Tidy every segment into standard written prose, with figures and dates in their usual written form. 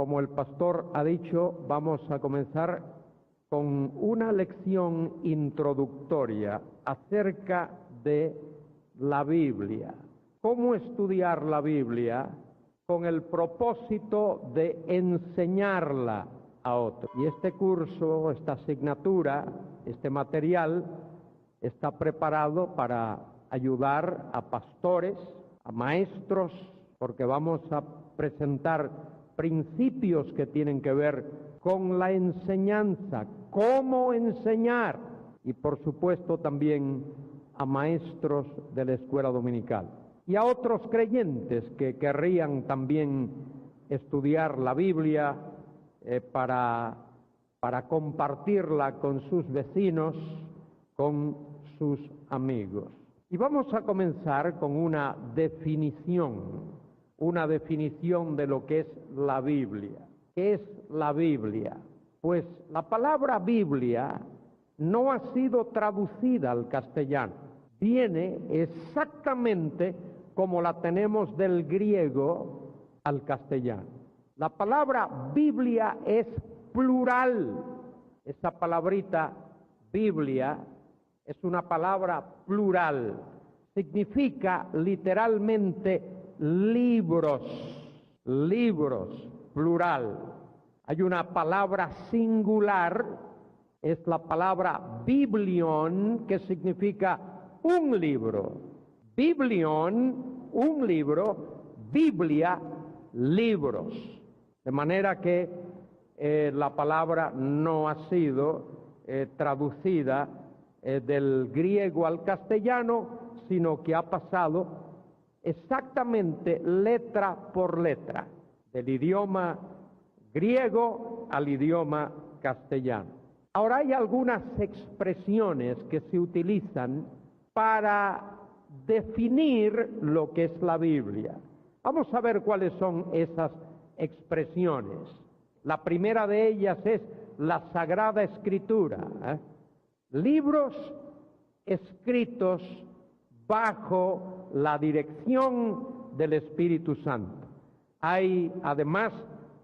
Como el pastor ha dicho, vamos a comenzar con una lección introductoria acerca de la Biblia. ¿Cómo estudiar la Biblia? Con el propósito de enseñarla a otros. Y este curso, esta asignatura, este material está preparado para ayudar a pastores, a maestros, porque vamos a presentar principios que tienen que ver con la enseñanza, cómo enseñar, y por supuesto también a maestros de la escuela dominical y a otros creyentes que querrían también estudiar la Biblia para compartirla con sus vecinos, con sus amigos. Y vamos a comenzar con una definición de lo que es la Biblia. ¿Qué es la Biblia? Pues la palabra Biblia no ha sido traducida al castellano. Viene exactamente como la tenemos del griego al castellano. La palabra Biblia es plural. Esa palabrita Biblia es una palabra plural. Significa literalmente libros, plural. Hay una palabra singular, es la palabra biblion, que significa un libro. Biblion, un libro, Biblia, libros. De manera que la palabra no ha sido traducida del griego al castellano, sino que ha pasado exactamente letra por letra, del idioma griego al idioma castellano. Ahora hay algunas expresiones que se utilizan para definir lo que es la Biblia. Vamos a ver cuáles son esas expresiones. La primera de ellas es la Sagrada Escritura, libros escritos bajo la dirección del Espíritu Santo. Hay, además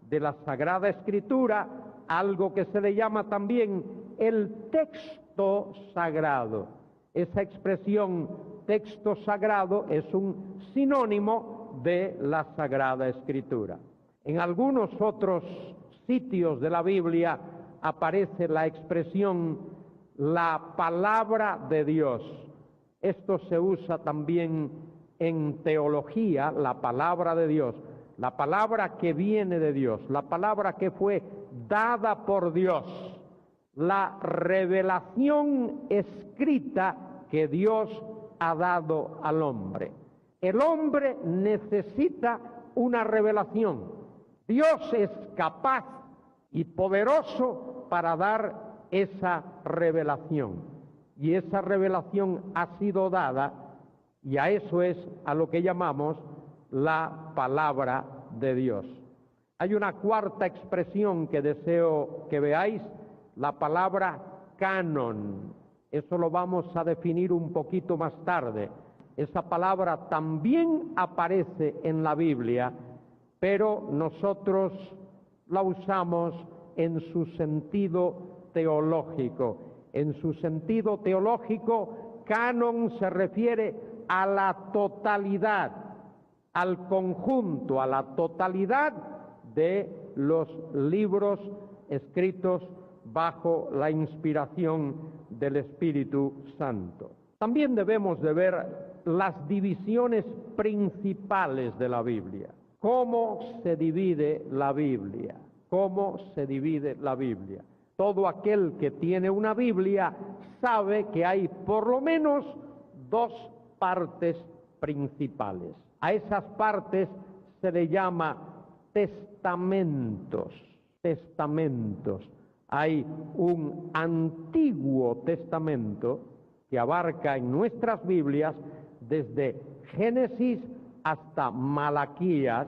de la Sagrada Escritura, algo que se le llama también el texto sagrado. Esa expresión texto sagrado es un sinónimo de la Sagrada Escritura. En algunos otros sitios de la Biblia aparece la expresión la palabra de Dios. Esto se usa también en teología, la palabra de Dios, la palabra que viene de Dios, la palabra que fue dada por Dios, la revelación escrita que Dios ha dado al hombre. El hombre necesita una revelación. Dios es capaz y poderoso para dar esa revelación. Y esa revelación ha sido dada, y a eso es a lo que llamamos la palabra de Dios. Hay una cuarta expresión que deseo que veáis, la palabra canon. Eso lo vamos a definir un poquito más tarde. Esa palabra también aparece en la Biblia, pero nosotros la usamos en su sentido teológico. En su sentido teológico, canon se refiere a la totalidad, al conjunto, a la totalidad de los libros escritos bajo la inspiración del Espíritu Santo. También debemos de ver las divisiones principales de la Biblia. ¿Cómo se divide la Biblia? ¿Cómo se divide la Biblia? Todo aquel que tiene una Biblia sabe que hay por lo menos dos partes principales. A esas partes se le llama testamentos. Testamentos. Hay un Antiguo Testamento que abarca en nuestras Biblias desde Génesis hasta Malaquías.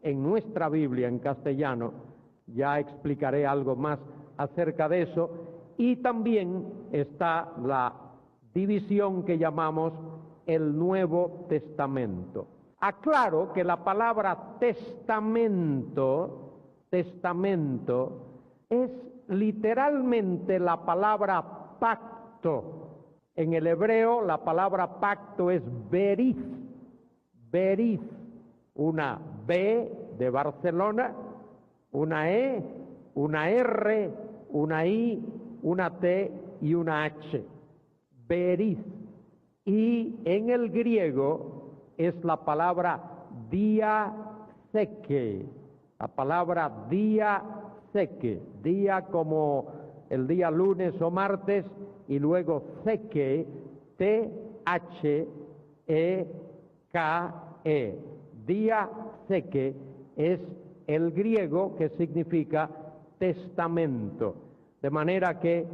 En nuestra Biblia en castellano, ya explicaré algo más acerca de eso, y también está la división que llamamos el Nuevo Testamento. Aclaro que la palabra testamento testamento es literalmente la palabra pacto. En el hebreo la palabra pacto es berith, berith, una B de Barcelona, una E, una R, una I, una T y una H, berith. Y en el griego es la palabra diatheke, la palabra diatheke, día como el día lunes o martes, y luego theke, T-H-E-K-E. Diatheke es el griego que significa testamento. De manera que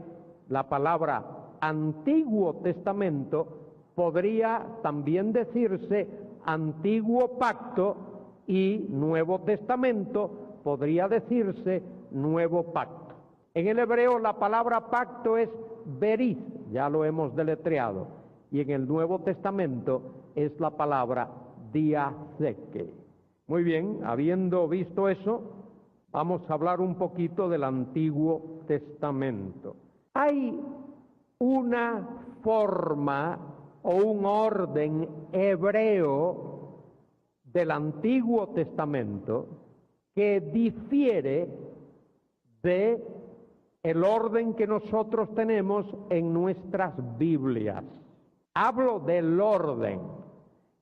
la palabra Antiguo Testamento podría también decirse Antiguo Pacto, y Nuevo Testamento podría decirse Nuevo Pacto. En el hebreo la palabra pacto es berith, ya lo hemos deletreado, y en el Nuevo Testamento es la palabra diatheke. Muy bien, habiendo visto eso, vamos a hablar un poquito del Antiguo Testamento. Hay una forma o un orden hebreo del Antiguo Testamento que difiere de el orden que nosotros tenemos en nuestras Biblias. Hablo del orden,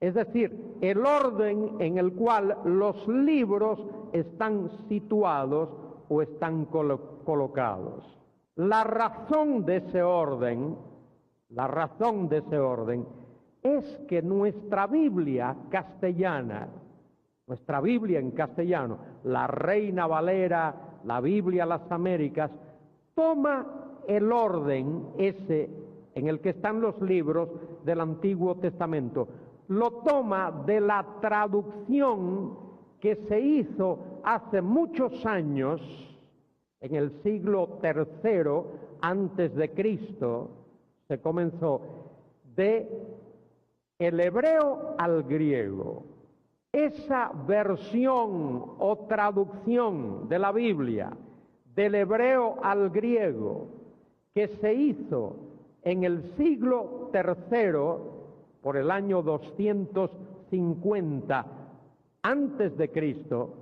es decir, el orden en el cual los libros están situados o están colocados. La razón de ese orden es que nuestra Biblia castellana, nuestra Biblia en castellano, la Reina Valera, la Biblia Las Américas, toma el orden ese en el que están los libros del Antiguo Testamento, lo toma de la traducción que se hizo hace muchos años, en el siglo III antes de Cristo, se comenzó de el hebreo al griego. Esa versión o traducción de la Biblia del hebreo al griego que se hizo en el siglo III, por el año 250 antes de Cristo,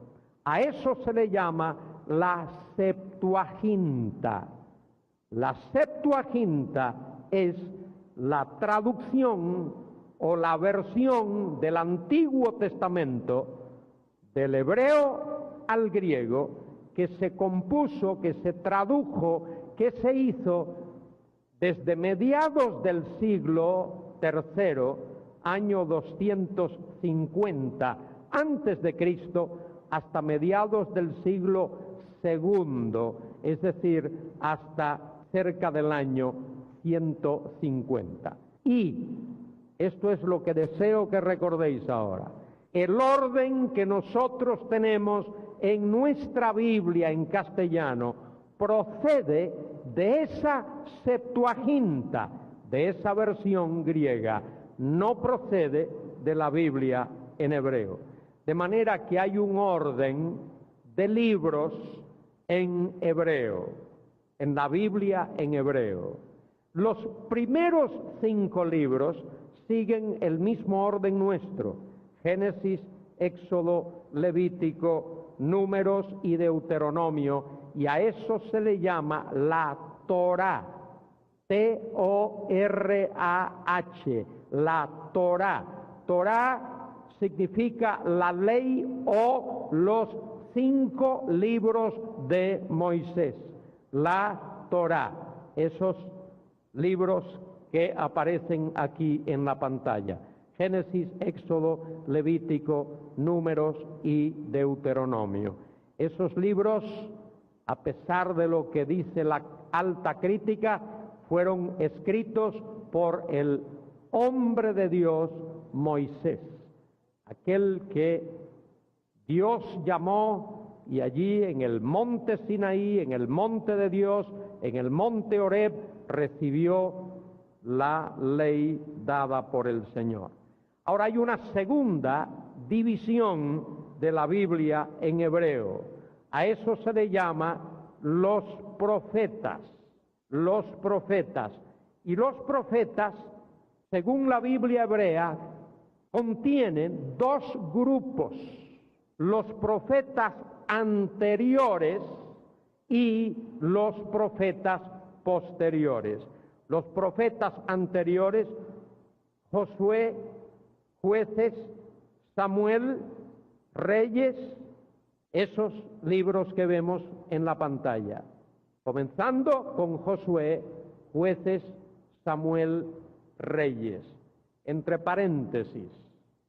a eso se le llama la Septuaginta. La Septuaginta es la traducción o la versión del Antiguo Testamento del hebreo al griego que se compuso, que se tradujo, que se hizo desde mediados del siglo III, año 250 antes de Cristo, hasta mediados del siglo II, es decir, hasta cerca del año 150. Y esto es lo que deseo que recordéis ahora. El orden que nosotros tenemos en nuestra Biblia en castellano procede de esa Septuaginta, de esa versión griega, no procede de la Biblia en hebreo. De manera que hay un orden de libros en hebreo, en la Biblia en hebreo. Los primeros 5 libros siguen el mismo orden nuestro: Génesis, Éxodo, Levítico, Números y Deuteronomio, y a eso se le llama la Torá, T-O-R-A-H, la Torá. Torá significa la ley o los 5 libros de Moisés, la Torá, esos libros que aparecen aquí en la pantalla: Génesis, Éxodo, Levítico, Números y Deuteronomio. Esos libros, a pesar de lo que dice la alta crítica, fueron escritos por el hombre de Dios, Moisés, aquel que Dios llamó, y allí en el monte Sinaí, en el monte de Dios, en el monte Horeb, recibió la ley dada por el Señor. Ahora hay una segunda división de la Biblia en hebreo. A eso se le llama los profetas. Los profetas. Y los profetas, según la Biblia hebrea, contienen dos grupos: los profetas anteriores y los profetas posteriores. Los profetas anteriores: Josué, Jueces, Samuel, Reyes, esos libros que vemos en la pantalla. Comenzando con Josué, Jueces, Samuel, Reyes. Entre paréntesis,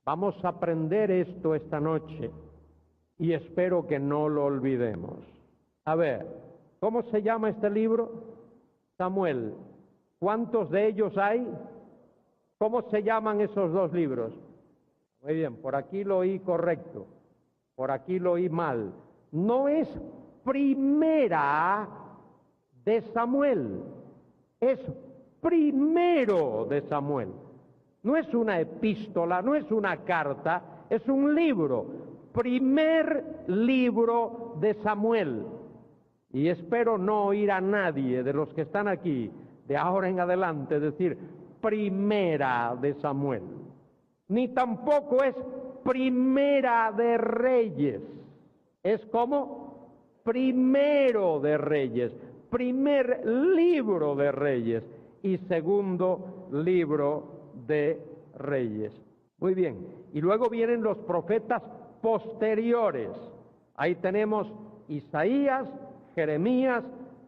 vamos a aprender esto esta noche y espero que no lo olvidemos. A ver, ¿cómo se llama este libro? Samuel. ¿Cuántos de ellos hay? ¿Cómo se llaman esos dos libros? Muy bien, por aquí lo oí correcto, por aquí lo oí mal. No es primera de Samuel, es primero de Samuel. No es una epístola, no es una carta, es un libro. Primer libro de Samuel. Y espero no oír a nadie de los que están aquí, de ahora en adelante, decir primera de Samuel. Ni tampoco es primera de Reyes. Es como primero de Reyes, primer libro de Reyes y segundo libro de Reyes. Muy bien. Y luego vienen los profetas posteriores. Ahí tenemos Isaías, Jeremías,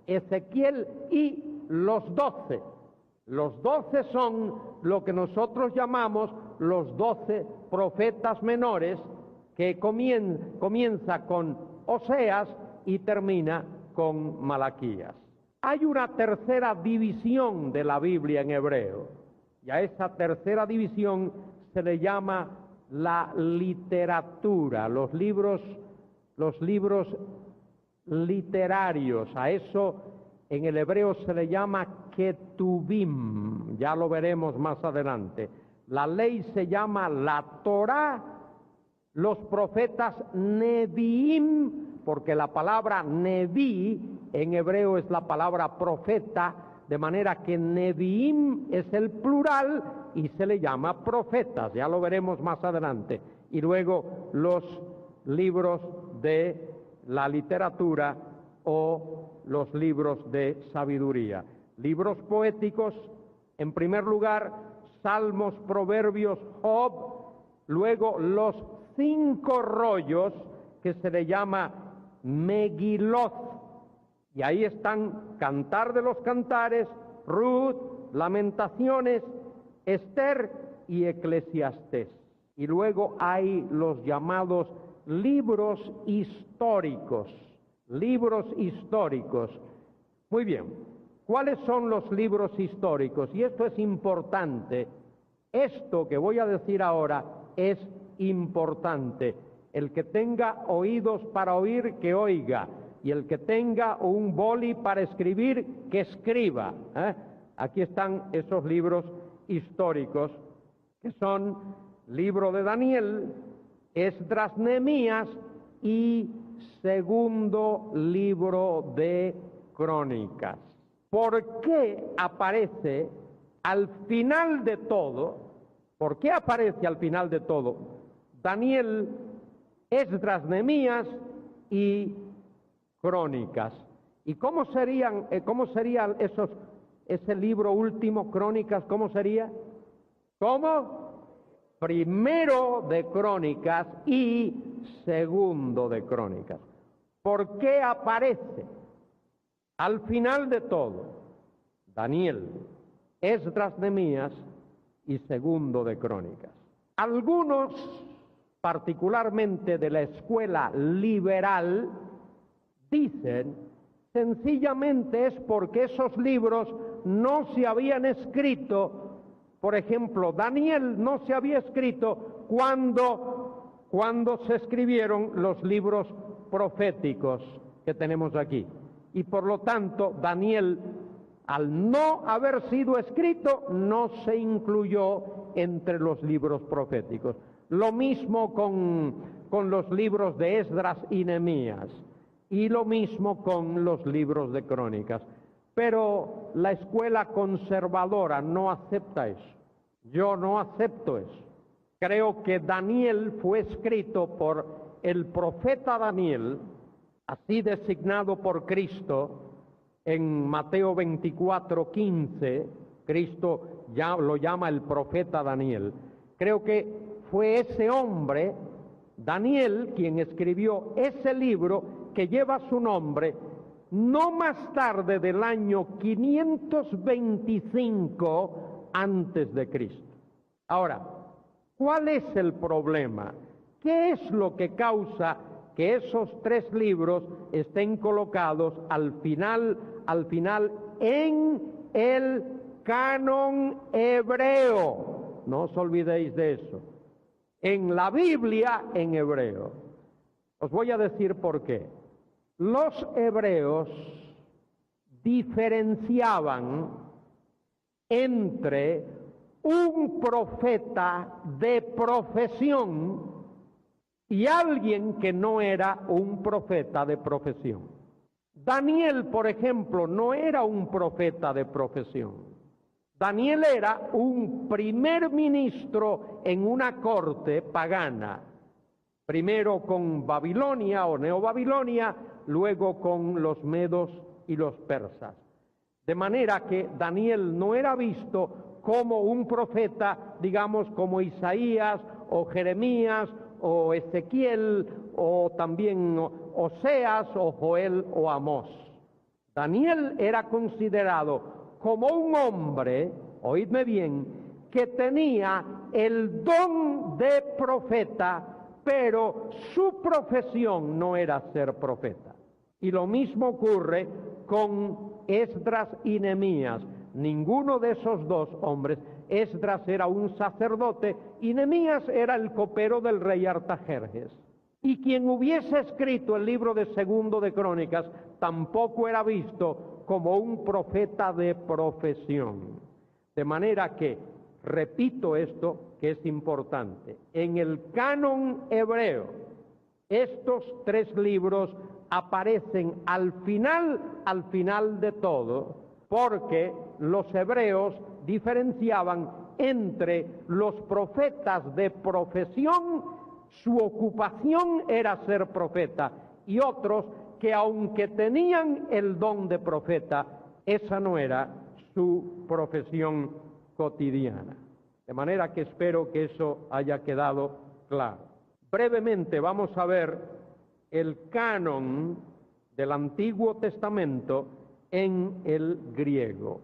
Ezequiel y los 12. Los 12 son lo que nosotros llamamos los 12 profetas menores, que comienza con Oseas y termina con Malaquías. Hay una tercera división de la Biblia en hebreo, y a esa tercera división se le llama la literatura, los libros literarios. A eso en el hebreo se le llama ketubim, ya lo veremos más adelante. La ley se llama la Torá, los profetas neviim, porque la palabra neví en hebreo es la palabra profeta, de manera que neviim es el plural y se le llama profetas, ya lo veremos más adelante. Y luego los libros de la literatura o los libros de sabiduría. Libros poéticos, en primer lugar, Salmos, Proverbios, Job, luego los 5 rollos que se le llama Megilot, y ahí están Cantar de los Cantares, Ruth, Lamentaciones, Esther y Eclesiastés. Y luego hay los llamados libros históricos. Libros históricos. Muy bien, ¿cuáles son los libros históricos? Y esto es importante. Esto que voy a decir ahora es importante. El que tenga oídos para oír, que oiga. Y el que tenga un boli para escribir, que escriba. Aquí están esos libros históricos, que son libro de Daniel, Esdras, Nehemías y segundo libro de Crónicas. ¿Por qué aparece al final de todo? ¿Por qué aparece al final de todo Daniel, Esdras, Nehemías y Crónicas? ¿Y cómo serían ese libro último, Crónicas? ¿Cómo sería? ¿Cómo? Primero de Crónicas y segundo de Crónicas. ¿Por qué aparece al final de todo Daniel, Esdras, Nehemías y segundo de Crónicas? Algunos, particularmente de la escuela liberal, dicen sencillamente es porque esos libros no se habían escrito. Por ejemplo, Daniel no se había escrito cuando se escribieron los libros proféticos que tenemos aquí. Y por lo tanto, Daniel, al no haber sido escrito, no se incluyó entre los libros proféticos. Lo mismo con los libros de Esdras y Nehemías. Y lo mismo con los libros de crónicas. Pero la escuela conservadora no acepta eso. Yo no acepto eso. Creo que Daniel fue escrito por el profeta Daniel, así designado por Cristo en Mateo 24:15. Cristo ya lo llama el profeta Daniel. Creo que fue ese hombre, Daniel, quien escribió ese libro que lleva su nombre, no más tarde del año 525 antes de Cristo. Ahora, ¿cuál es el problema? ¿Qué es lo que causa que esos tres libros estén colocados al final en el canon hebreo? No os olvidéis de eso. En la Biblia en hebreo. Os voy a decir por qué. Los hebreos diferenciaban entre un profeta de profesión y alguien que no era un profeta de profesión. Daniel, por ejemplo, no era un profeta de profesión. Daniel era un primer ministro en una corte pagana, primero con Babilonia o Neobabilonia, luego con los medos y los persas. De manera que Daniel no era visto como un profeta, digamos, como Isaías o Jeremías o Ezequiel o también Oseas o Joel o Amós. Daniel era considerado como un hombre, oídme bien, que tenía el don de profeta, pero su profesión no era ser profeta. Y lo mismo ocurre con Esdras y Nehemías. Ninguno de esos dos hombres, Esdras era un sacerdote y Nehemías era el copero del rey Artajerjes. Y quien hubiese escrito el libro de Segundo de Crónicas tampoco era visto como un profeta de profesión. De manera que, repito esto que es importante, en el canon hebreo, estos tres libros aparecen al final de todo, porque los hebreos diferenciaban entre los profetas de profesión, su ocupación era ser profeta, y otros que aunque tenían el don de profeta, esa no era su profesión cotidiana. De manera que espero que eso haya quedado claro. Brevemente vamos a ver el canon del Antiguo Testamento en el griego.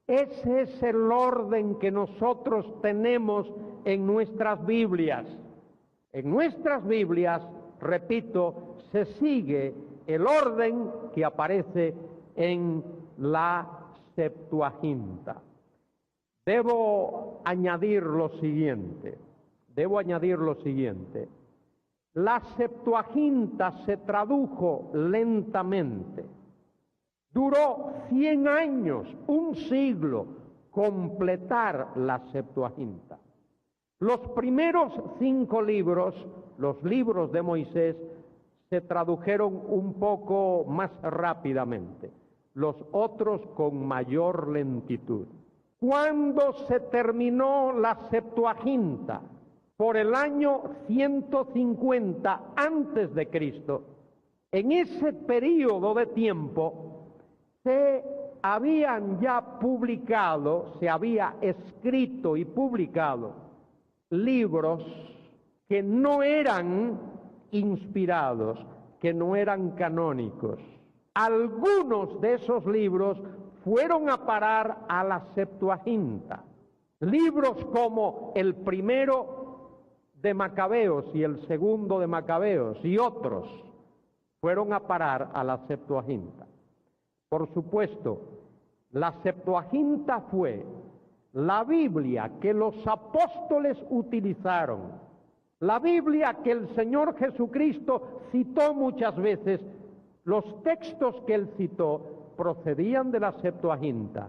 Ese es el orden que nosotros tenemos en nuestras Biblias. En nuestras Biblias, repito, se sigue el orden que aparece en la Septuaginta. Debo añadir lo siguiente. La Septuaginta se tradujo lentamente. Duró 100 años, un siglo, completar la Septuaginta. Los primeros 5 libros, los libros de Moisés, se tradujeron un poco más rápidamente, los otros con mayor lentitud. Cuando se terminó la Septuaginta, por el año 150 antes de Cristo, en ese periodo de tiempo se habían ya publicado, se había escrito y publicado libros que no eran inspirados, que no eran canónicos. Algunos de esos libros fueron a parar a la Septuaginta. Libros como el primero de Macabeos y el segundo de Macabeos y otros fueron a parar a la Septuaginta. Por supuesto, la Septuaginta fue la Biblia que los apóstoles utilizaron, la Biblia que el Señor Jesucristo citó muchas veces. Los textos que él citó procedían de la Septuaginta,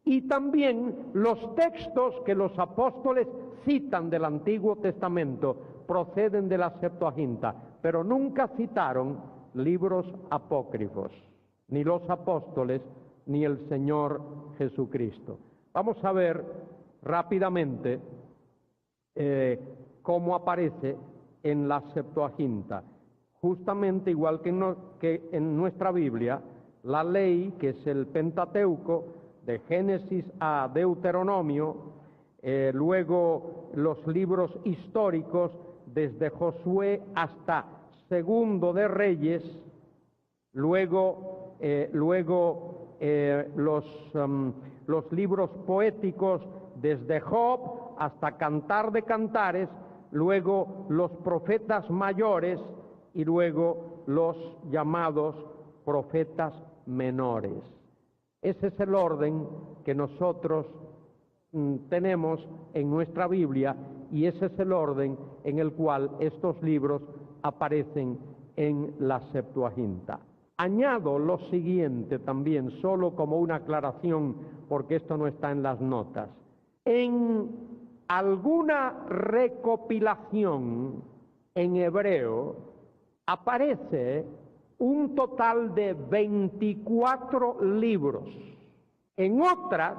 y también los textos que los apóstoles citan del Antiguo Testamento proceden de la Septuaginta, pero nunca citaron libros apócrifos, ni los apóstoles, ni el Señor Jesucristo. Vamos a ver rápidamente cómo aparece en la Septuaginta. Justamente igual que en nuestra Biblia, la ley, que es el Pentateuco, de Génesis a Deuteronomio, luego los libros históricos, desde Josué hasta Segundo de Reyes, luego los libros poéticos, desde Job hasta Cantar de Cantares, luego los profetas mayores y luego los llamados profetas menores. Ese es el orden que nosotros tenemos en nuestra Biblia y ese es el orden en el cual estos libros aparecen en la Septuaginta. Añado lo siguiente también, solo como una aclaración, porque esto no está en las notas. En alguna recopilación en hebreo aparece un total de 24 libros. En otras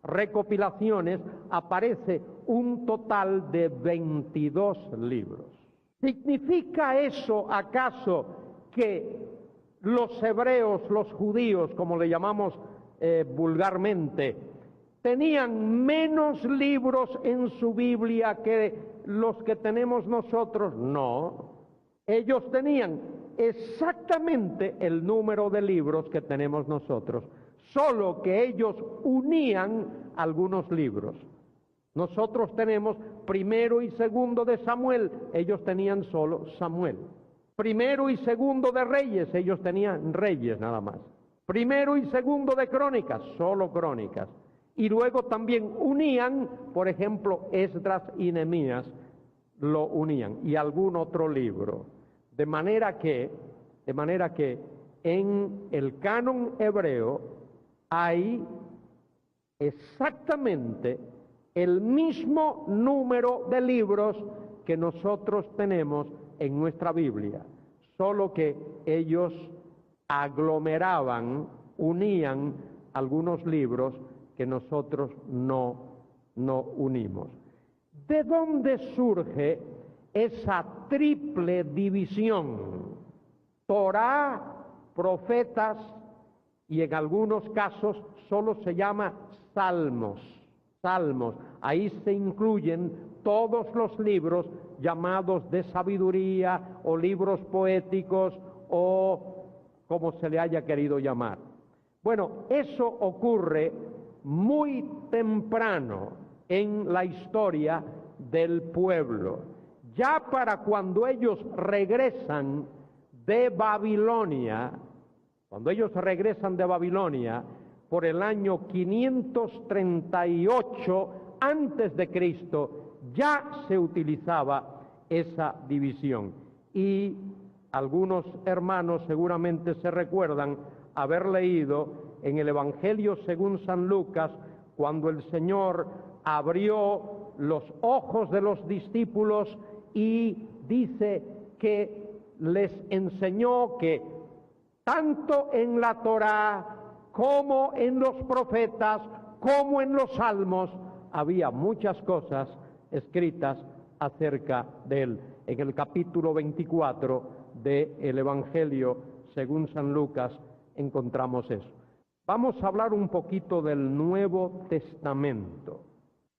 recopilaciones aparece un total de 22 libros. ¿Significa eso acaso que los hebreos, los judíos, como le llamamos vulgarmente, tenían menos libros en su Biblia que los que tenemos nosotros? No. Ellos tenían exactamente el número de libros que tenemos nosotros, solo que ellos unían algunos libros. Nosotros tenemos Primero y Segundo de Samuel, ellos tenían solo Samuel. Primero y Segundo de Reyes, ellos tenían Reyes nada más. Primero y Segundo de Crónicas, solo Crónicas. Y luego también unían, por ejemplo, Esdras y Nehemías, lo unían, y algún otro libro. De manera que en el canon hebreo hay exactamente el mismo número de libros que nosotros tenemos en nuestra Biblia, solo que ellos aglomeraban, unían algunos libros que nosotros no unimos. ¿De dónde surge esa triple división? Torá, profetas y en algunos casos solo se llama salmos. Salmos, ahí se incluyen todos los libros llamados de sabiduría o libros poéticos o como se le haya querido llamar. Bueno, eso ocurre muy temprano en la historia del pueblo. Ya para cuando ellos regresan de Babilonia, por el año 538 antes de Cristo, ya se utilizaba esa división. Y algunos hermanos seguramente se recuerdan haber leído en el Evangelio según San Lucas, cuando el Señor abrió los ojos de los discípulos y dice que les enseñó que tanto en la Torá como en los profetas, como en los salmos, había muchas cosas escritas acerca de él. En el capítulo 24 del Evangelio según San Lucas encontramos eso. Vamos a hablar un poquito del Nuevo Testamento.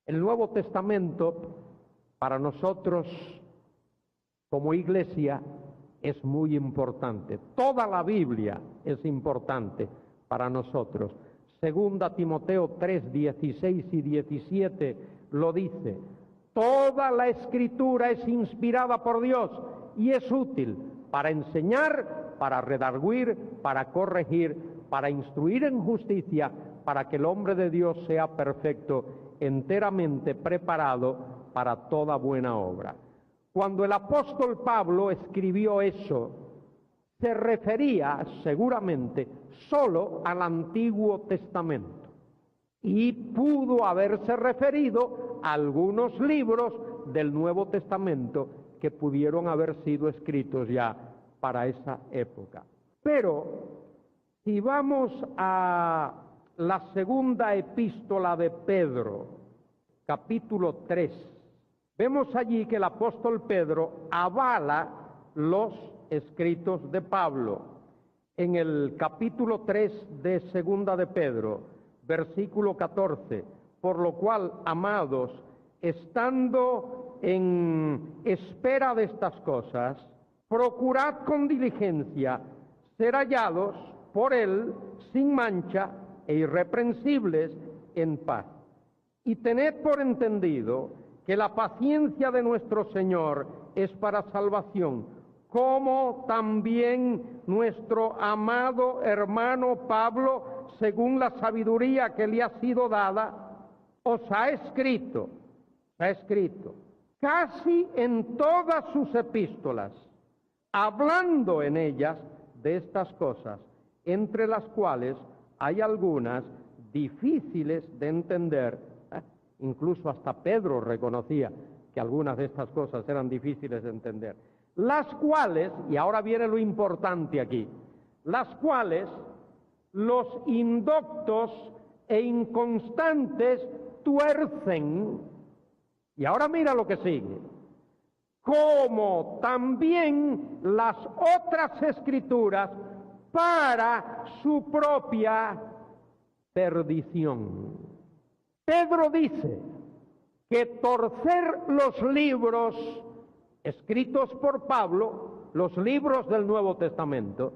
El Nuevo Testamento para nosotros como iglesia es muy importante. Toda la Biblia es importante para nosotros. Segunda Timoteo 3, 16 y 17 lo dice. Toda la Escritura es inspirada por Dios y es útil para enseñar, para redarguir, para corregir, para instruir en justicia, para que el hombre de Dios sea perfecto, enteramente preparado para toda buena obra. Cuando el apóstol Pablo escribió eso, se refería seguramente solo al Antiguo Testamento y pudo haberse referido a algunos libros del Nuevo Testamento que pudieron haber sido escritos ya para esa época. Pero si vamos a la segunda epístola de Pedro, capítulo 3, vemos allí que el apóstol Pedro avala los escritos de Pablo. En el capítulo 3 de segunda de Pedro, versículo 14, por lo cual, amados, estando en espera de estas cosas, procurad con diligencia ser hallados por él sin mancha e irreprensibles en paz. Y tened por entendido que la paciencia de nuestro Señor es para salvación, como también nuestro amado hermano Pablo, según la sabiduría que le ha sido dada, os ha escrito casi en todas sus epístolas, hablando en ellas de estas cosas, entre las cuales hay algunas difíciles de entender. Incluso hasta Pedro reconocía que algunas de estas cosas eran difíciles de entender. Las cuales, y ahora viene lo importante aquí, las cuales los indoctos e inconstantes tuercen. Y ahora mira lo que sigue. Como también las otras escrituras para su propia perdición. Pedro dice que torcer los libros escritos por Pablo, los libros del Nuevo Testamento,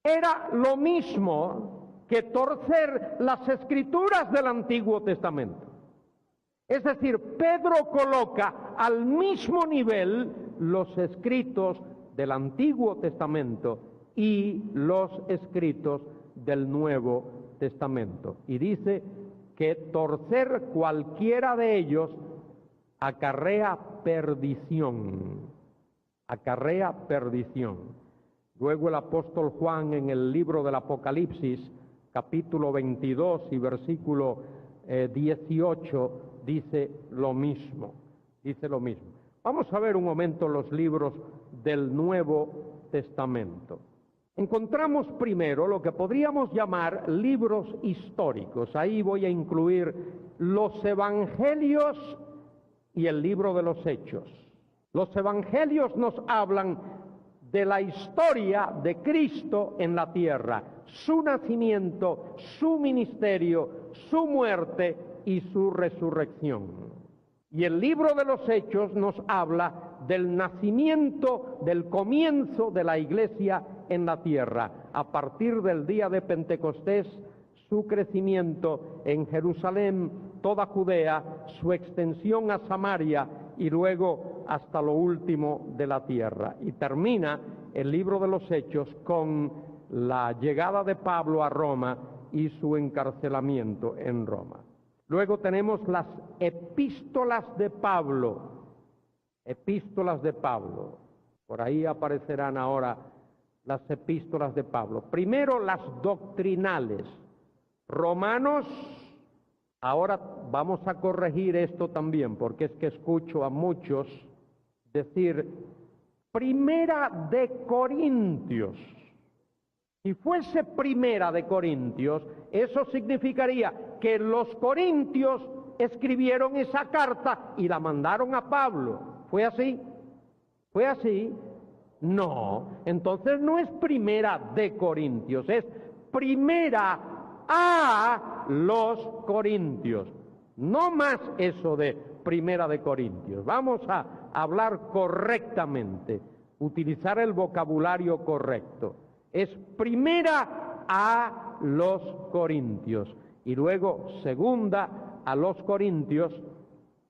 era lo mismo que torcer las escrituras del Antiguo Testamento. Es decir, Pedro coloca al mismo nivel los escritos del Antiguo Testamento y los escritos del Nuevo Testamento. Y dice que torcer cualquiera de ellos acarrea perdición. Acarrea perdición. Luego el apóstol Juan en el libro del Apocalipsis, capítulo 22 y versículo 18, dice lo mismo. Dice lo mismo. Vamos a ver un momento los libros del Nuevo Testamento. Encontramos primero lo que podríamos llamar libros históricos. Ahí voy a incluir los evangelios y el libro de los Hechos. Los evangelios nos hablan de la historia de Cristo en la tierra, su nacimiento, su ministerio, su muerte y su resurrección. Y el libro de los Hechos nos habla del nacimiento, del comienzo de la iglesia en la tierra, a partir del día de Pentecostés, su crecimiento en Jerusalén, toda Judea, su extensión a Samaria y luego hasta lo último de la tierra. Y termina el libro de los Hechos con la llegada de Pablo a Roma y su encarcelamiento en Roma. Luego tenemos las epístolas de Pablo. Epístolas de Pablo. Por ahí aparecerán ahora las epístolas de Pablo. Primero las doctrinales. Romanos, ahora vamos a corregir esto también, porque es que escucho a muchos decir Primera de Corintios. Si fuese Primera de Corintios, eso significaría que los corintios escribieron esa carta y la mandaron a Pablo. ¿Fue así? ¿Fue así? No. Entonces no es Primera de Corintios, es Primera a los Corintios. No más eso de Primera de Corintios. Vamos a hablar correctamente, utilizar el vocabulario correcto. Es Primera a los Corintios y luego Segunda a los Corintios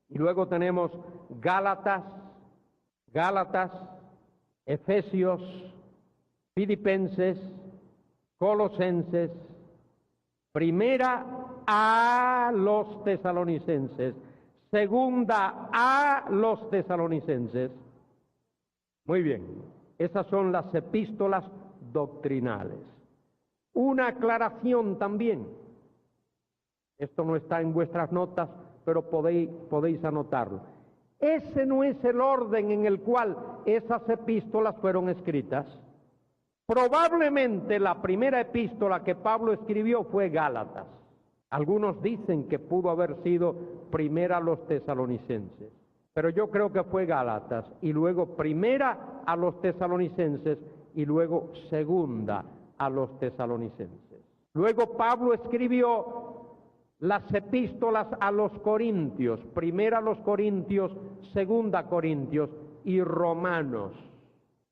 y luego tenemos Gálatas, Efesios, Filipenses, Colosenses, Primera a los Tesalonicenses, Segunda a los Tesalonicenses. Muy bien, esas son las epístolas doctrinales. Una aclaración también. Esto no está en vuestras notas, pero podéis anotarlo. Ese no es el orden en el cual esas epístolas fueron escritas. Probablemente la primera epístola que Pablo escribió fue Gálatas. Algunos dicen que pudo haber sido primera a los tesalonicenses, pero yo creo que fue Gálatas, y luego primera a los tesalonicenses, y luego segunda a los tesalonicenses. Luego Pablo escribió las epístolas a los Corintios, primera a los Corintios, segunda a Corintios y Romanos.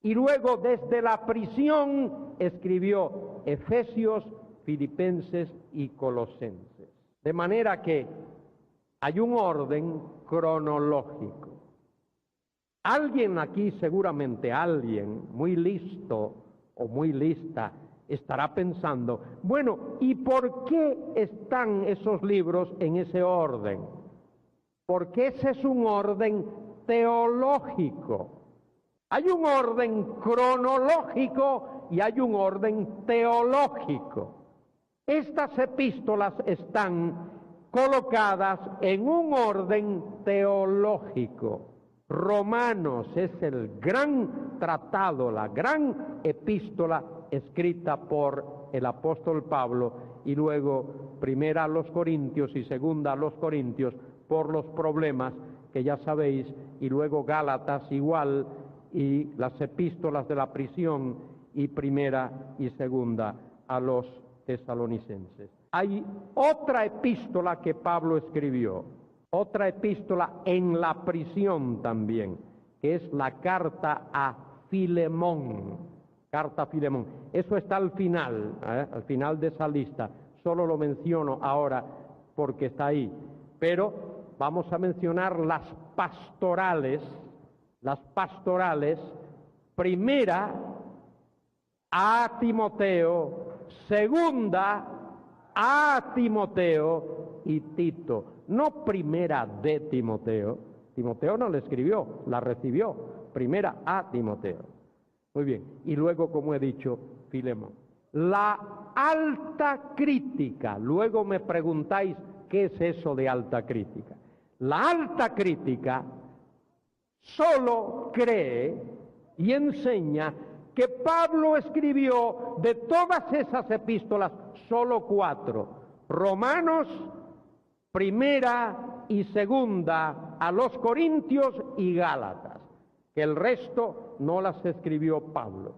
Y luego desde la prisión escribió Efesios, Filipenses y Colosenses. De manera que hay un orden cronológico. Alguien aquí, seguramente alguien muy listo o muy lista, estará pensando, bueno, ¿y por qué están esos libros en ese orden? Porque ese es un orden teológico. Hay un orden cronológico y hay un orden teológico. Estas epístolas están colocadas en un orden teológico. Romanos es el gran tratado, la gran epístola escrita por el apóstol Pablo, y luego primera a los Corintios y segunda a los Corintios por los problemas que ya sabéis, y luego Gálatas igual, y las epístolas de la prisión, y primera y segunda a los tesalonicenses. Hay otra epístola que Pablo escribió, otra epístola en la prisión también, que es la carta a Filemón. Carta a Filemón. Eso está al final de esa lista. Solo lo menciono ahora porque está ahí. Pero vamos a mencionar las pastorales. Las pastorales, primera a Timoteo, segunda a Timoteo y Tito. No primera de Timoteo. Timoteo no la escribió, la recibió. Primera a Timoteo. Muy bien. Y luego, como he dicho, Filemón. La alta crítica. Luego me preguntáis, ¿qué es eso de alta crítica? La alta crítica solo cree y enseña que Pablo escribió de todas esas epístolas solo 4. Romanos, primera y segunda a los Corintios y Gálatas. Que el resto no las escribió Pablo.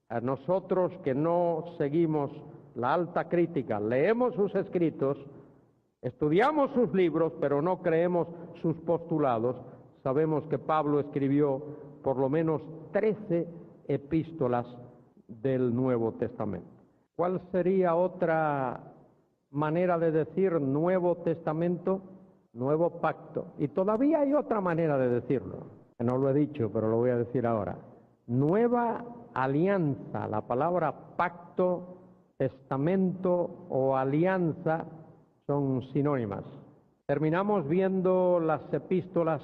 A nosotros que no seguimos la alta crítica, leemos sus escritos, estudiamos sus libros, pero no creemos sus postulados, sabemos que Pablo escribió por lo menos 13 epístolas del Nuevo Testamento. ¿Cuál sería otra manera de decir Nuevo Testamento? Nuevo Pacto. Y todavía hay otra manera de decirlo, que no lo he dicho, pero lo voy a decir ahora. Nueva Alianza. La palabra pacto, testamento o alianza son sinónimas. Terminamos viendo las epístolas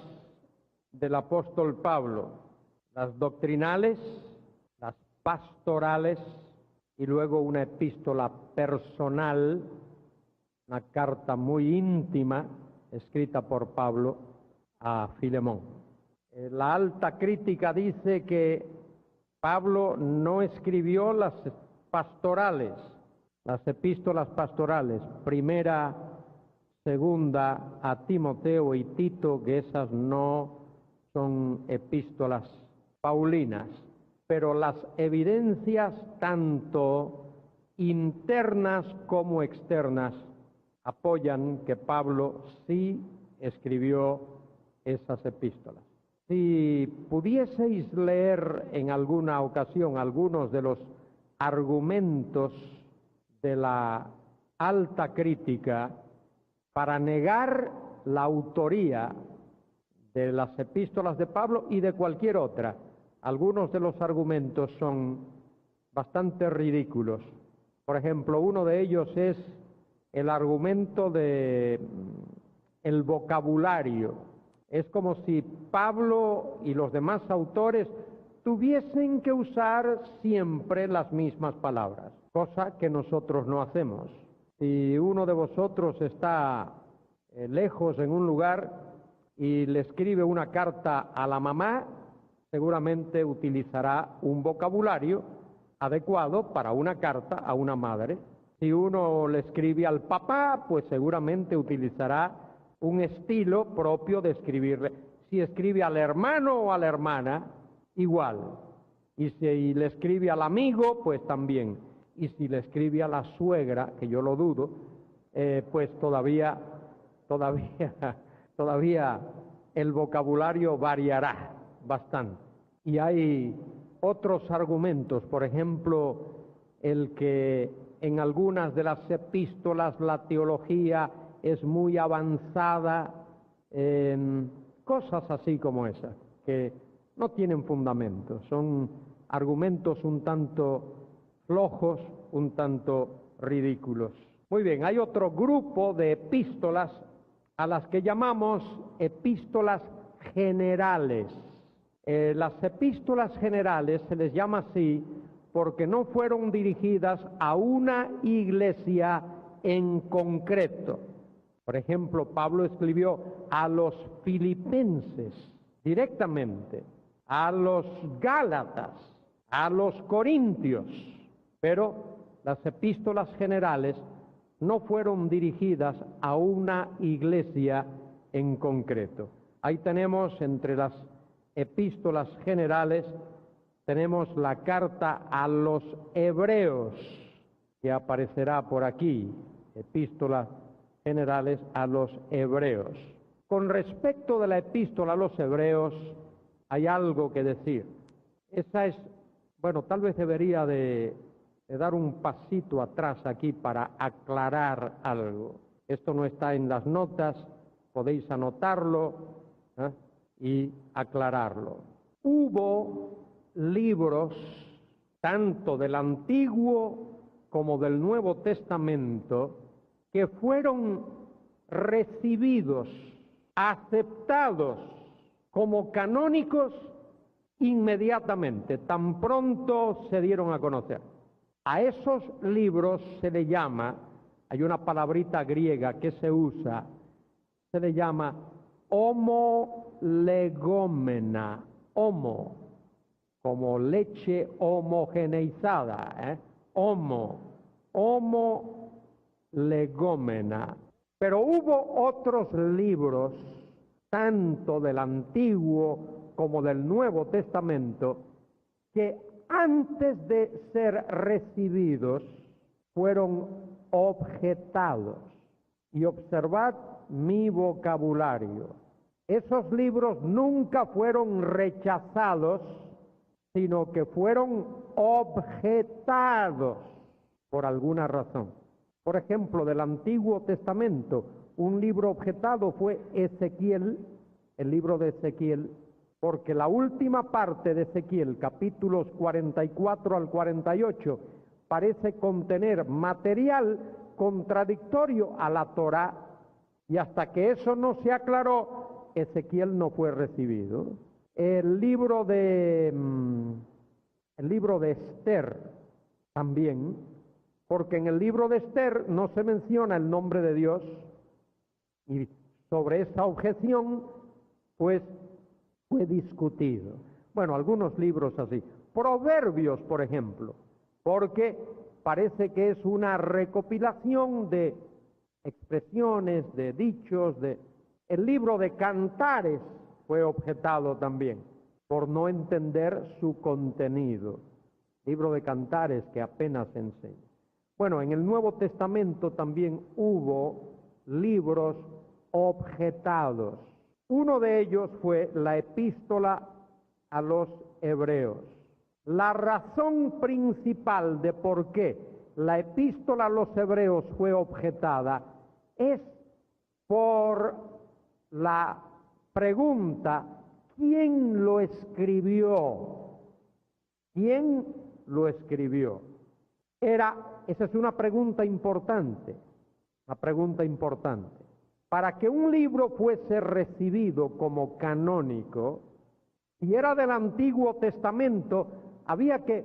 del apóstol Pablo, las doctrinales, las pastorales y luego una epístola personal, una carta muy íntima escrita por Pablo a Filemón. La alta crítica dice que Pablo no escribió las pastorales, las epístolas pastorales, primera, segunda a Timoteo y Tito, que esas no son epístolas paulinas, pero las evidencias tanto internas como externas apoyan que Pablo sí escribió esas epístolas. Si pudieseis leer en alguna ocasión algunos de los argumentos de la alta crítica para negar la autoría de las epístolas de Pablo y de cualquier otra, algunos de los argumentos son bastante ridículos. Por ejemplo, uno de ellos es el argumento de el vocabulario. Es como si Pablo y los demás autores tuviesen que usar siempre las mismas palabras, cosa que nosotros no hacemos. Si uno de vosotros está lejos en un lugar y le escribe una carta a la mamá, seguramente utilizará un vocabulario adecuado para una carta a una madre. Si uno le escribe al papá, pues seguramente utilizará un estilo propio de escribirle. Si escribe al hermano o a la hermana, igual. Y si le escribe al amigo, pues también. Y si le escribe a la suegra, que yo lo dudo, pues todavía el vocabulario variará bastante. Y hay otros argumentos, por ejemplo, el que en algunas de las epístolas la teología es muy avanzada, cosas así como esas, que no tienen fundamento, son argumentos un tanto flojos, un tanto ridículos. Muy bien, hay otro grupo de epístolas a las que llamamos epístolas generales. Las epístolas generales se les llama así porque no fueron dirigidas a una iglesia en concreto. Por ejemplo, Pablo escribió a los filipenses directamente, a los gálatas, a los corintios, pero las epístolas generales no fueron dirigidas a una iglesia en concreto. Ahí tenemos entre las epístolas generales, tenemos la carta a los hebreos, que aparecerá por aquí, epístolas generales a los hebreos. Con respecto de la epístola a los hebreos, hay algo que decir. Esa es, bueno, tal vez debería de dar un pasito atrás aquí para aclarar algo. Esto no está en las notas, podéis anotarlo y aclararlo. Hubo libros, tanto del Antiguo como del Nuevo Testamento, que fueron recibidos, aceptados como canónicos inmediatamente, tan pronto se dieron a conocer. A esos libros se le llama, hay una palabrita griega que se usa, se le llama homolegómena, homo, como leche homogeneizada, homolegómena. Pero hubo otros libros, tanto del Antiguo como del Nuevo Testamento, que antes de ser recibidos fueron objetados. Y observad mi vocabulario. Esos libros nunca fueron rechazados, sino que fueron objetados por alguna razón. Por ejemplo, del Antiguo Testamento, un libro objetado fue Ezequiel, el libro de Ezequiel, porque la última parte de Ezequiel, capítulos 44 al 48, parece contener material contradictorio a la Torá, y hasta que eso no se aclaró, Ezequiel no fue recibido. El libro de Esther también, porque en el libro de Esther no se menciona el nombre de Dios, y sobre esa objeción, pues, fue discutido. Bueno, algunos libros así. Proverbios, por ejemplo, porque parece que es una recopilación de expresiones, de dichos, El libro de Cantares fue objetado también, por no entender su contenido. Libro de Cantares que apenas enseña. Bueno, en el Nuevo Testamento también hubo libros objetados. Uno de ellos fue la epístola a los hebreos. La razón principal de por qué la epístola a los hebreos fue objetada es por la pregunta: ¿quién lo escribió? ¿Quién lo escribió? Esa es una pregunta importante, Para que un libro fuese recibido como canónico, si era del Antiguo Testamento, había que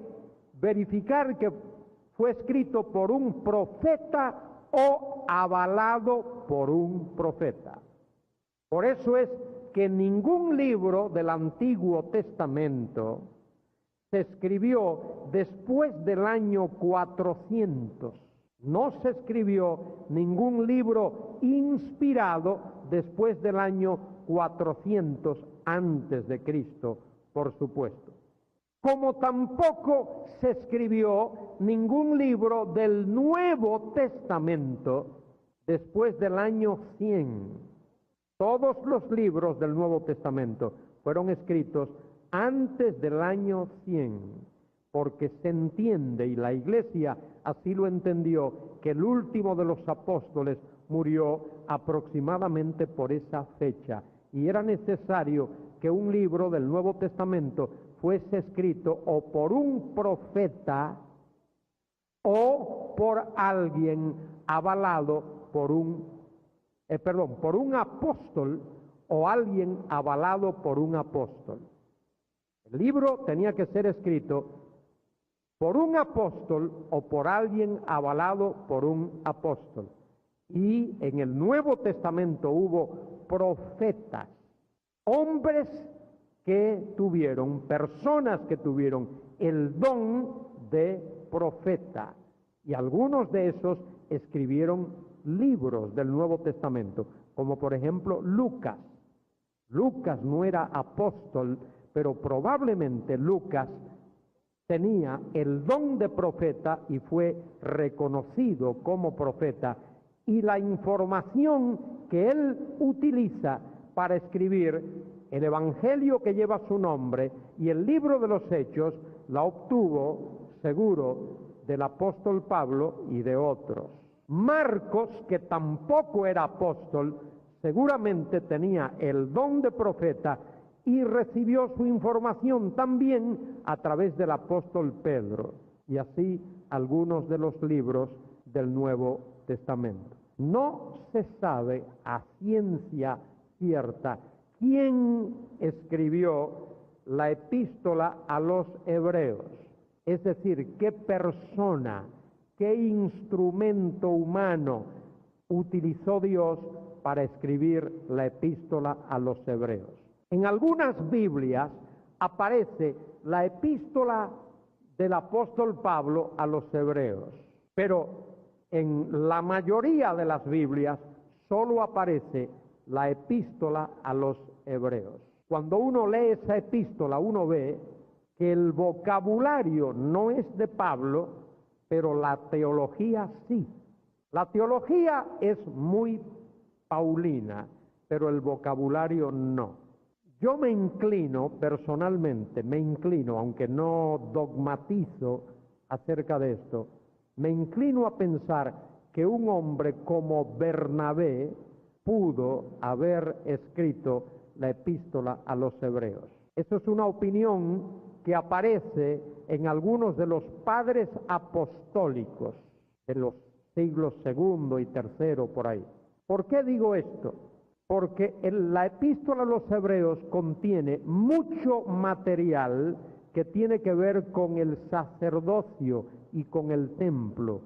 verificar que fue escrito por un profeta o avalado por un profeta. Por eso es que ningún libro del Antiguo Testamento se escribió después del año 400. No se escribió ningún libro inspirado después del año 400 antes de Cristo, por supuesto. Como tampoco se escribió ningún libro del Nuevo Testamento después del año 100. Todos los libros del Nuevo Testamento fueron escritos antes del año 100, porque se entiende, y la Iglesia así lo entendió, que el último de los apóstoles murió aproximadamente por esa fecha, y era necesario que un libro del Nuevo Testamento fuese escrito o por un profeta o por alguien avalado por un apóstol o alguien avalado por un apóstol. El libro tenía que ser escrito por un apóstol o por alguien avalado por un apóstol. Y en el Nuevo Testamento hubo profetas, hombres que tuvieron, personas que tuvieron el don de profeta. Y algunos de esos escribieron libros del Nuevo Testamento, como por ejemplo Lucas. Lucas no era apóstol, pero probablemente Lucas tenía el don de profeta y fue reconocido como profeta, y la información que él utiliza para escribir el Evangelio que lleva su nombre y el libro de los Hechos la obtuvo seguro del apóstol Pablo y de otros. Marcos, que tampoco era apóstol, seguramente tenía el don de profeta y recibió su información también a través del apóstol Pedro, y así algunos de los libros del Nuevo Testamento. No se sabe a ciencia cierta quién escribió la epístola a los hebreos, es decir, qué persona, qué instrumento humano utilizó Dios para escribir la epístola a los hebreos. En algunas Biblias aparece la epístola del apóstol Pablo a los hebreos, pero en la mayoría de las Biblias solo aparece la epístola a los hebreos. Cuando uno lee esa epístola, uno ve que el vocabulario no es de Pablo, pero la teología sí. La teología es muy paulina, pero el vocabulario no. Yo me inclino, personalmente, aunque no dogmatizo acerca de esto, me inclino a pensar que un hombre como Bernabé pudo haber escrito la epístola a los hebreos. Eso es una opinión que aparece en algunos de los padres apostólicos de los siglos II y III por ahí. ¿Por qué digo esto? Porque la epístola a los hebreos contiene mucho material que tiene que ver con el sacerdocio y con el templo.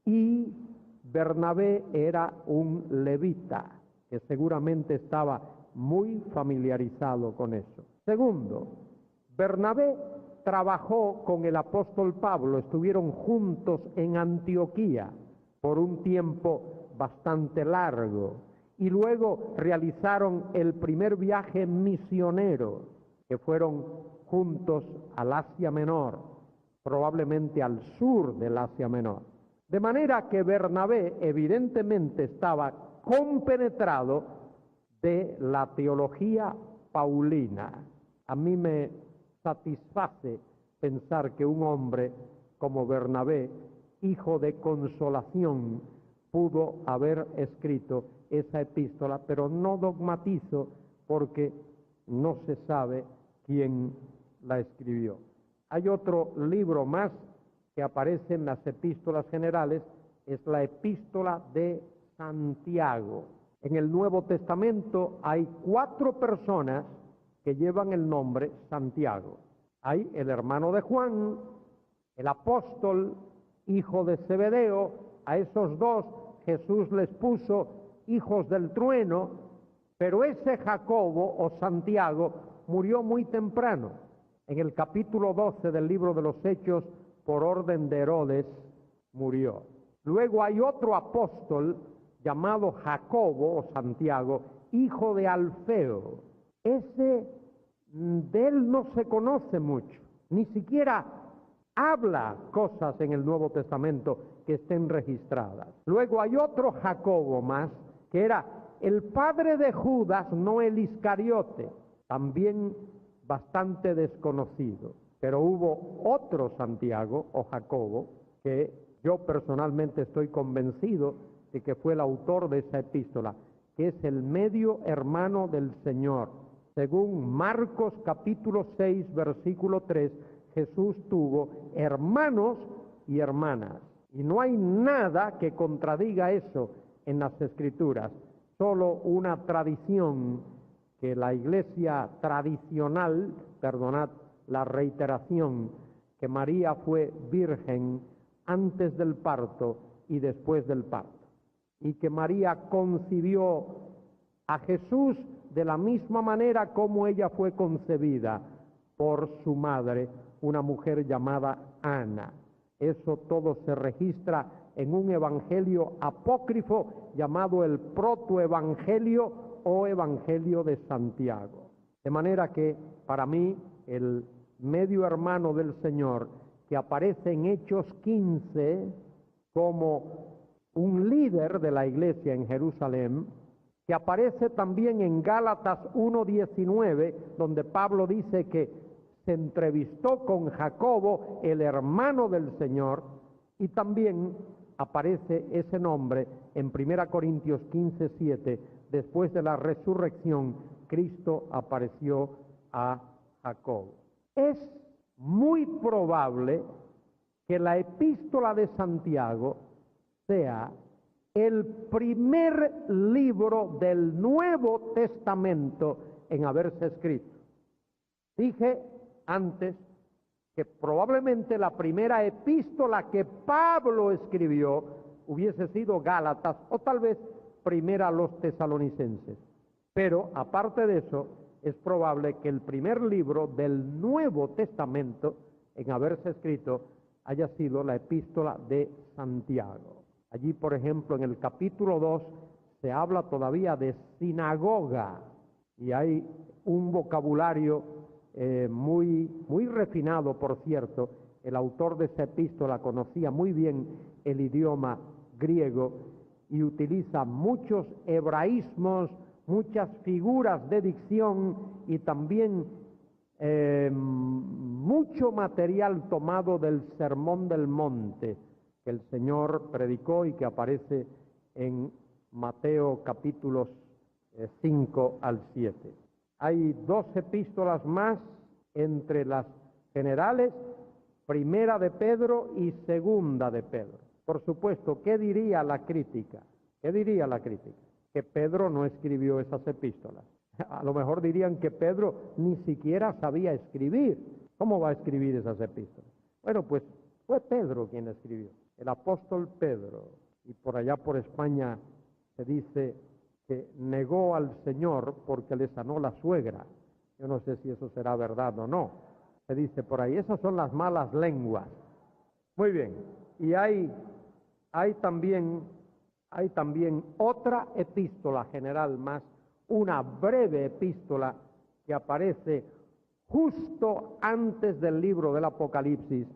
Y Bernabé era un levita, que seguramente estaba muy familiarizado con eso. Segundo, Bernabé trabajó con el apóstol Pablo, estuvieron juntos en Antioquía por un tiempo bastante largo, y luego realizaron el primer viaje misionero, que fueron juntos al Asia Menor, probablemente al sur del Asia Menor. De manera que Bernabé evidentemente estaba compenetrado de la teología paulina. A mí me satisface pensar que un hombre como Bernabé, hijo de consolación, pudo haber escrito esa epístola, pero no dogmatizo porque no se sabe quién la escribió. Hay otro libro más que aparece en las epístolas generales, es la epístola de Santiago. En el Nuevo Testamento hay 4 personas que llevan el nombre Santiago. Hay el hermano de Juan, el apóstol, hijo de Zebedeo. A esos 2 Jesús les puso hijos del trueno, pero ese Jacobo o Santiago murió muy temprano. En el capítulo 12 del libro de los Hechos, por orden de Herodes, murió. Luego hay otro apóstol llamado Jacobo o Santiago, hijo de Alfeo. De él no se conoce mucho, ni siquiera habla cosas en el Nuevo Testamento que estén registradas. Luego hay otro Jacobo más, que era el padre de Judas, no el Iscariote, también bastante desconocido. Pero hubo otro Santiago o Jacobo, que yo personalmente estoy convencido de que fue el autor de esa epístola, que es el medio hermano del Señor. Según Marcos capítulo 6, versículo 3, Jesús tuvo hermanos y hermanas. Y no hay nada que contradiga eso en las Escrituras, solo una tradición que la iglesia tradicional, perdonad la reiteración, que María fue virgen antes del parto y después del parto, y que María concibió a Jesús de la misma manera como ella fue concebida por su madre, una mujer llamada Ana. Eso todo se registra en un evangelio apócrifo llamado el protoevangelio o evangelio de Santiago. De manera que para mí el medio hermano del Señor, que aparece en Hechos 15 como un líder de la iglesia en Jerusalén, que aparece también en Gálatas 1:19, donde Pablo dice que se entrevistó con Jacobo, el hermano del Señor, y también aparece ese nombre en 1 Corintios 15:7, después de la resurrección, Cristo apareció a Jacobo. Es muy probable que la epístola de Santiago sea el primer libro del Nuevo Testamento en haberse escrito. Dije antes que probablemente la primera epístola que Pablo escribió hubiese sido Gálatas o tal vez primera a los tesalonicenses. Pero aparte de eso, es probable que el primer libro del Nuevo Testamento en haberse escrito haya sido la epístola de Santiago. Allí, por ejemplo, en el capítulo 2 se habla todavía de sinagoga y hay un vocabulario muy refinado, por cierto. El autor de esa epístola conocía muy bien el idioma griego y utiliza muchos hebraísmos, muchas figuras de dicción y también mucho material tomado del Sermón del Monte que el Señor predicó y que aparece en Mateo capítulos 5 al 7. Hay dos epístolas más entre las generales, primera de Pedro y segunda de Pedro. Por supuesto, ¿qué diría la crítica? ¿Qué diría la crítica? Que Pedro no escribió esas epístolas. A lo mejor dirían que Pedro ni siquiera sabía escribir. ¿Cómo va a escribir esas epístolas? Bueno, pues fue Pedro quien escribió, el apóstol Pedro. Y por allá por España se dice que negó al Señor porque le sanó la suegra. Yo no sé si eso será verdad o no. Se dice por ahí, esas son las malas lenguas. Muy bien, y hay también otra epístola general más, una breve epístola que aparece justo antes del libro del Apocalipsis,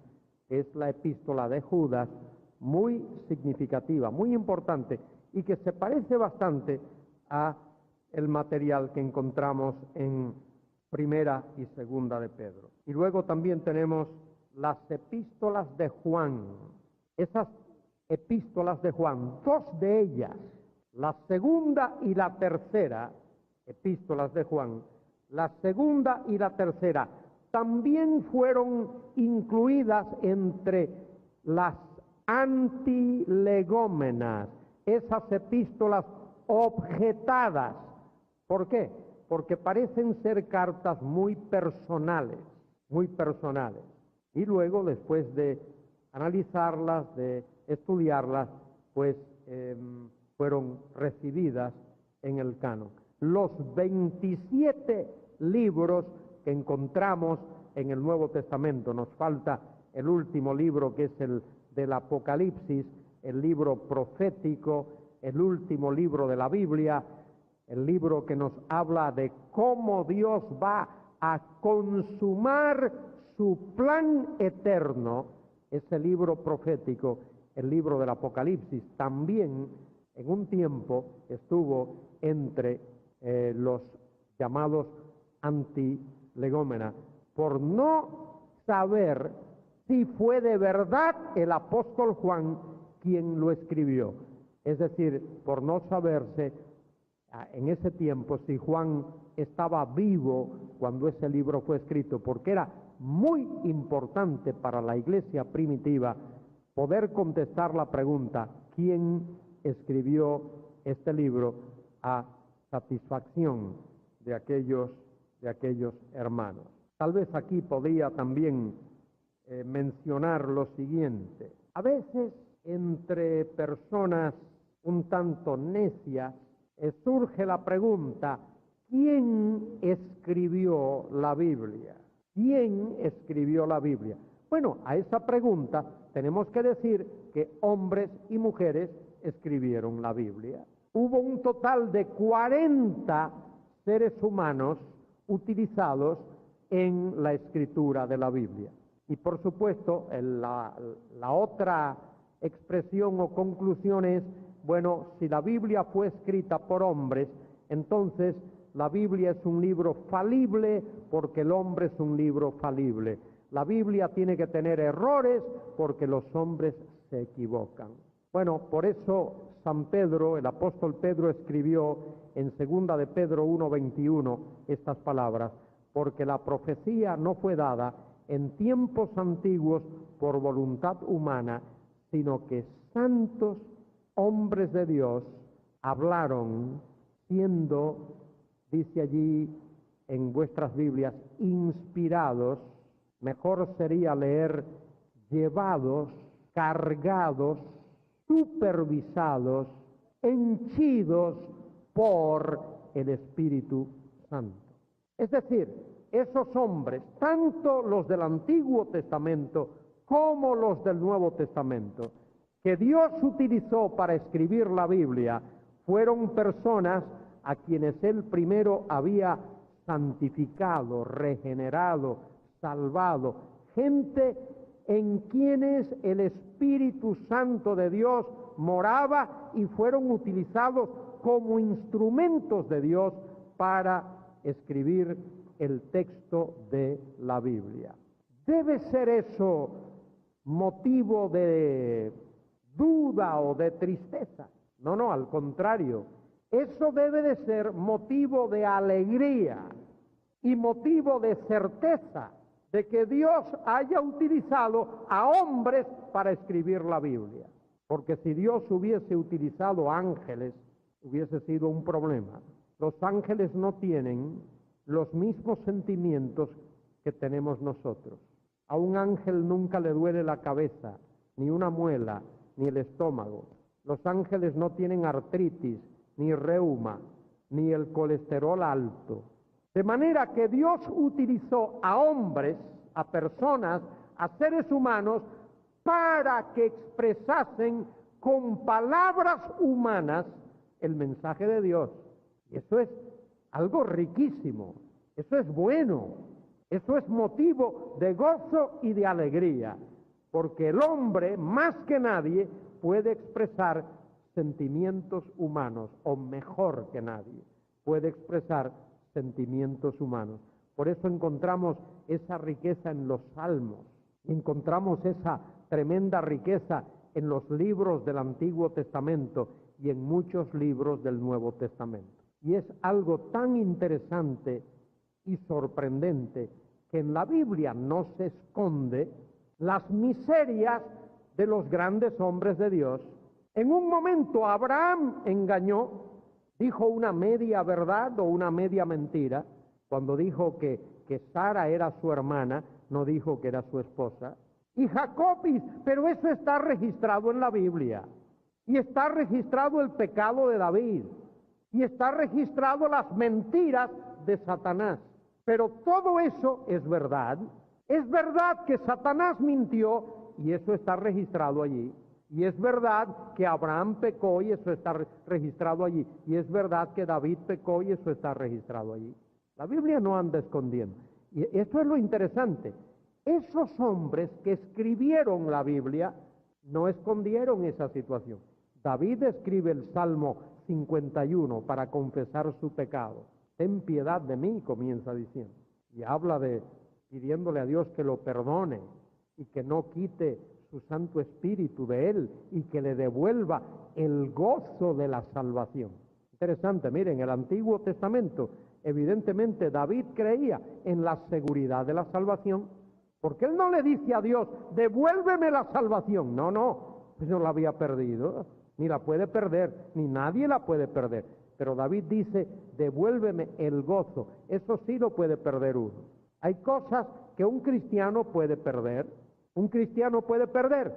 que es la epístola de Judas, muy significativa, muy importante, y que se parece bastante a el material que encontramos en primera y segunda de Pedro. Y luego también tenemos las epístolas de Juan. Esas epístolas de Juan, dos de ellas, la segunda y la tercera epístolas de Juan, la segunda y la tercera, también fueron incluidas entre las antilegómenas, esas epístolas objetadas. ¿Por qué? Porque parecen ser cartas muy personales, muy personales. Y luego, después de analizarlas, de estudiarlas, pues fueron recibidas en el canon. Los 27 libros que encontramos en el Nuevo Testamento. Nos falta el último libro, que es el del Apocalipsis, el libro profético, el último libro de la Biblia, el libro que nos habla de cómo Dios va a consumar su plan eterno. Ese libro profético, el libro del Apocalipsis, también en un tiempo estuvo entre los llamados antilegómenas, por no saber si fue de verdad el apóstol Juan quien lo escribió. Es decir, por no saberse en ese tiempo si Juan estaba vivo cuando ese libro fue escrito, porque era muy importante para la iglesia primitiva poder contestar la pregunta: ¿quién escribió este libro?, a satisfacción de aquellos hermanos. Tal vez aquí podría también mencionar lo siguiente: a veces entre personas un tanto necias surge la pregunta: ¿quién escribió la Biblia? ¿Quién escribió la Biblia? Bueno, a esa pregunta tenemos que decir que hombres y mujeres escribieron la Biblia. Hubo un total de 40 seres humanos utilizados en la escritura de la Biblia. Y por supuesto, la otra expresión o conclusión es, bueno, si la Biblia fue escrita por hombres, entonces la Biblia es un libro falible, porque el hombre es un libro falible. La Biblia tiene que tener errores porque los hombres se equivocan. Bueno, por eso San Pedro, el apóstol Pedro, escribió en 2 de Pedro 1:21 estas palabras: porque la profecía no fue dada en tiempos antiguos por voluntad humana, sino que santos hombres de Dios hablaron, siendo, dice allí en vuestras Biblias, inspirados. Mejor sería leer llevados, cargados, supervisados, henchidos por el Espíritu Santo. Es decir, esos hombres, tanto los del Antiguo Testamento como los del Nuevo Testamento, que Dios utilizó para escribir la Biblia, fueron personas a quienes Él primero había santificado, regenerado, salvado, gente en quienes el Espíritu Santo de Dios moraba y fueron utilizados como instrumentos de Dios para escribir el texto de la Biblia. ¿Debe ser eso motivo de duda o de tristeza? No, al contrario. Eso debe de ser motivo de alegría y motivo de certeza de que Dios haya utilizado a hombres para escribir la Biblia. Porque si Dios hubiese utilizado ángeles, hubiese sido un problema. Los ángeles no tienen los mismos sentimientos que tenemos nosotros. A un ángel nunca le duele la cabeza, ni una muela, ni el estómago. Los ángeles no tienen artritis, ni reuma, ni el colesterol alto. De manera que Dios utilizó a hombres, a personas, a seres humanos, para que expresasen con palabras humanas el mensaje de Dios. Y eso es algo riquísimo, eso es bueno, eso es motivo de gozo y de alegría, porque el hombre, más que nadie, puede expresar sentimientos humanos, o mejor que nadie, puede expresar sentimientos humanos. Por eso encontramos esa riqueza en los salmos, encontramos esa tremenda riqueza en los libros del Antiguo Testamento y en muchos libros del Nuevo Testamento. Y es algo tan interesante y sorprendente que en la Biblia no se esconde las miserias de los grandes hombres de Dios. En un momento Abraham engañó, dijo una media verdad o una media mentira, cuando dijo que Sara era su hermana, no dijo que era su esposa. Y Jacob, pero eso está registrado en la Biblia, y está registrado el pecado de David, y está registrado las mentiras de Satanás. Pero todo eso es verdad, Es verdad que Satanás mintió y eso está registrado allí. Y es verdad que Abraham pecó y eso está registrado allí. Y es verdad que David pecó y eso está registrado allí. La Biblia no anda escondiendo. Y esto es lo interesante. Esos hombres que escribieron la Biblia no escondieron esa situación. David escribe el Salmo 51 para confesar su pecado. Ten piedad de mí, comienza diciendo. Y habla de pidiéndole a Dios que lo perdone y que no quite su Santo Espíritu de él y que le devuelva el gozo de la salvación. Interesante, miren, en el Antiguo Testamento, evidentemente David creía en la seguridad de la salvación, porque él no le dice a Dios, devuélveme la salvación. No, pues no la había perdido, ni la puede perder, ni nadie la puede perder. Pero David dice, devuélveme el gozo. Eso sí lo puede perder uno. Hay cosas que un cristiano puede perder. Un cristiano puede perder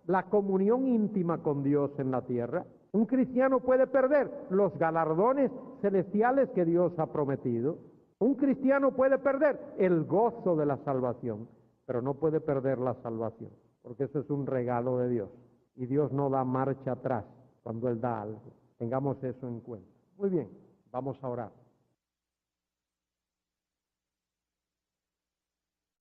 la comunión íntima con Dios en la tierra. Un cristiano puede perder los galardones celestiales que Dios ha prometido. Un cristiano puede perder el gozo de la salvación, pero no puede perder la salvación, porque eso es un regalo de Dios. Y Dios no da marcha atrás cuando Él da algo. Tengamos eso en cuenta. Muy bien, vamos a orar.